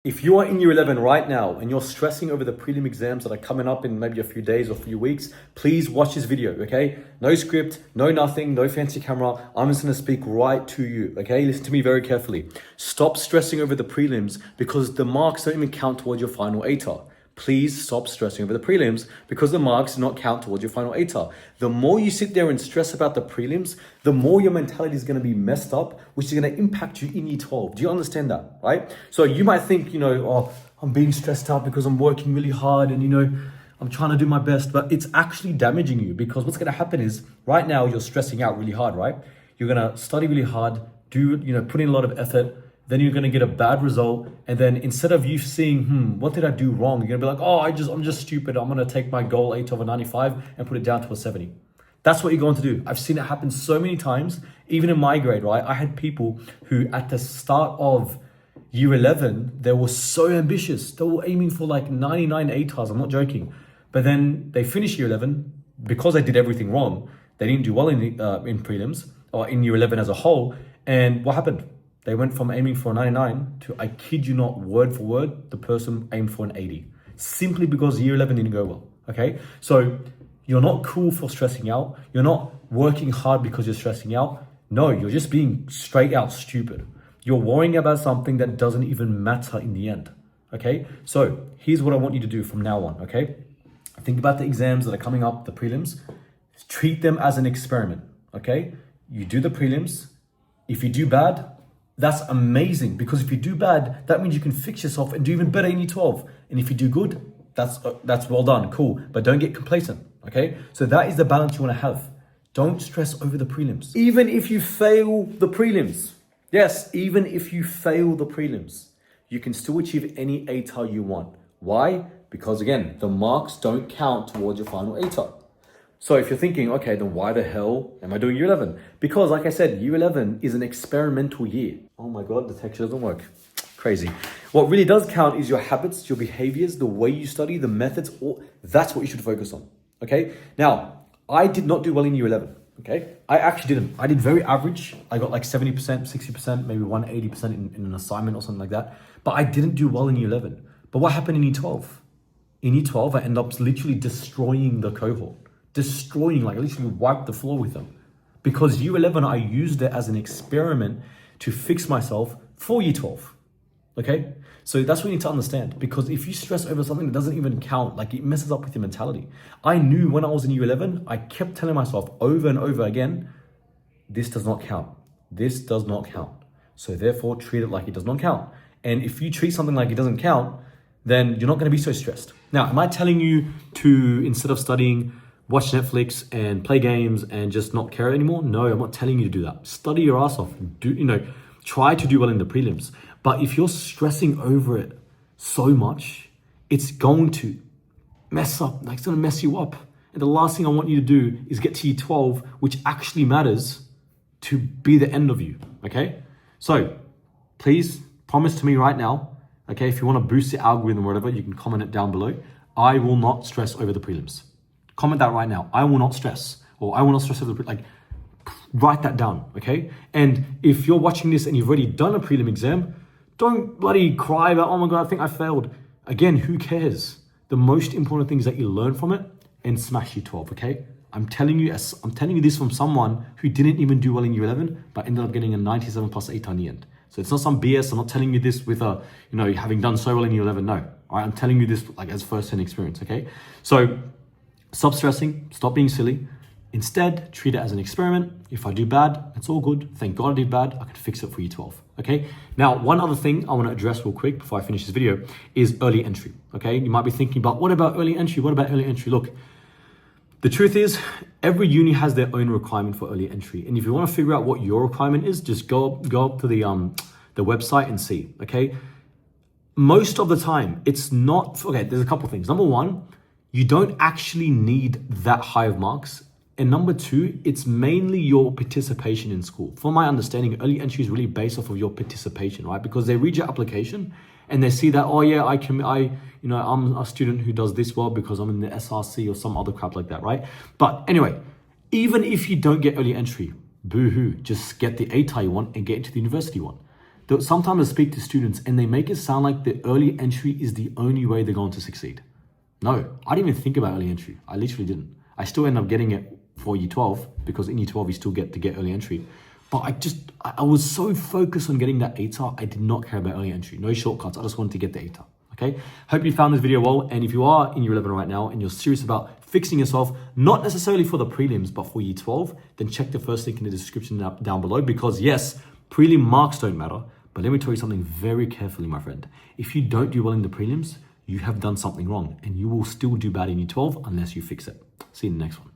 If you are in year 11 right now and you're stressing over the prelim exams that are coming up in maybe a few days or a few weeks, please watch this video, okay? No script, no nothing, no fancy camera. I'm just gonna speak right to you, okay? Listen to me very carefully. Stop stressing over the prelims because the marks don't even count towards your final ATAR. Please stop stressing over the prelims because the marks do not count towards your final ATAR. The more you sit there and stress about the prelims, the more your mentality is going to be messed up, which is going to impact you in year 12. Do you understand that, right? So you might think, oh, I'm being stressed out because I'm working really hard and, I'm trying to do my best, but it's actually damaging you because what's going to happen is right now you're stressing out really hard, right? You're going to study really hard, put in a lot of effort. Then you're going to get a bad result. And then instead of you seeing, what did I do wrong? You're going to be like, I'm just stupid. I'm going to take my goal 8 over 95 and put it down to a 70. That's what you're going to do. I've seen it happen so many times, even in my grade, right? I had people who at the start of year 11, they were so ambitious. They were aiming for like 99 ATARs. I'm not joking. But then they finished year 11 because they did everything wrong. They didn't do well in prelims or in year 11 as a whole. And what happened? They went from aiming for a 99 to, I kid you not, word for word, the person aimed for an 80. Simply because year 11 didn't go well, okay? So you're not cool for stressing out. You're not working hard because you're stressing out. No, you're just being straight out stupid. You're worrying about something that doesn't even matter in the end, okay? So here's what I want you to do from now on, okay? Think about the exams that are coming up, the prelims. Treat them as an experiment, okay? You do the prelims. If you do bad, that's amazing, because if you do bad, that means you can fix yourself and do even better in year 12. And if you do good, that's well done, cool. But don't get complacent, okay? So that is the balance you want to have. Don't stress over the prelims. Even if you fail the prelims, yes, even if you fail the prelims, you can still achieve any ATAR you want. Why? Because again, the marks don't count towards your final ATAR. So if you're thinking, okay, then why the hell am I doing year 11? Because like I said, year 11 is an experimental year. Oh my God, the texture doesn't work. Crazy. What really does count is your habits, your behaviors, the way you study, the methods, that's what you should focus on, okay? Now, I did not do well in year 11, okay? I actually didn't. I did very average. I got like 70%, 60%, maybe 180% in an assignment or something like that. But I didn't do well in year 11. But what happened in year 12? In year 12, I ended up literally destroying the cohort. Like I literally wiped the floor with them. Because year 11, I used it as an experiment to fix myself for year 12. Okay? So that's what you need to understand. Because if you stress over something that doesn't even count, like it messes up with your mentality. I knew when I was in year 11, I kept telling myself over and over again, this does not count. This does not count. So therefore, treat it like it does not count. And if you treat something like it doesn't count, then you're not going to be so stressed. Now, am I telling you to, instead of studying, watch Netflix and play games and just not care anymore? No, I'm not telling you to do that. Study your ass off. Try to do well in the prelims. But if you're stressing over it so much, it's going to mess up. Like it's going to mess you up. And the last thing I want you to do is get to year 12, which actually matters, to be the end of you. Okay? So please promise to me right now, okay, if you want to boost the algorithm or whatever, you can comment it down below. I will not stress over the prelims. Comment that right now. I will not stress, or I will not stress over the, write that down, okay? And if you're watching this and you've already done a prelim exam, don't bloody cry about, oh my God, I think I failed. Again, who cares? The most important thing is that you learn from it and smash year 12, okay? I'm telling you this from someone who didn't even do well in year 11, but ended up getting a 97 plus 8 on the end. So it's not some BS. I'm not telling you this with having done so well in year 11. No, all right? I'm telling you this like as first-hand experience, okay? So stop stressing, stop being silly. Instead, treat it as an experiment. If I do bad, it's all good. Thank God I did bad. I can fix it for year 12, okay? Now, one other thing I want to address real quick before I finish this video is early entry, okay? You might be thinking, but what about early entry? What about early entry? Look, the truth is, every uni has their own requirement for early entry. And if you want to figure out what your requirement is, just go up to the website and see, okay? Most of the time, it's not, okay, there's a couple things. Number one, you don't actually need that high of marks. And number two, it's mainly your participation in school. From my understanding, early entry is really based off of your participation, right? Because they read your application and they see that, oh yeah, I'm a student who does this well because I'm in the SRC or some other crap like that, right? But anyway, even if you don't get early entry, boo-hoo, just get the ATAR you want and get into the university you want. Sometimes I speak to students and they make it sound like the early entry is the only way they're going to succeed. No, I didn't even think about early entry. I literally didn't. I still end up getting it for year 12 because in year 12 you still get to get early entry. But I was so focused on getting that ATAR, I did not care about early entry. No shortcuts, I just wanted to get the ATAR, okay? Hope you found this video well, and if you are in year 11 right now and you're serious about fixing yourself, not necessarily for the prelims, but for year 12, then check the first link in the description down below, because yes, prelim marks don't matter, but let me tell you something very carefully, my friend. If you don't do well in the prelims, you have done something wrong, and you will still do bad in year 12 unless you fix it. See you in the next one.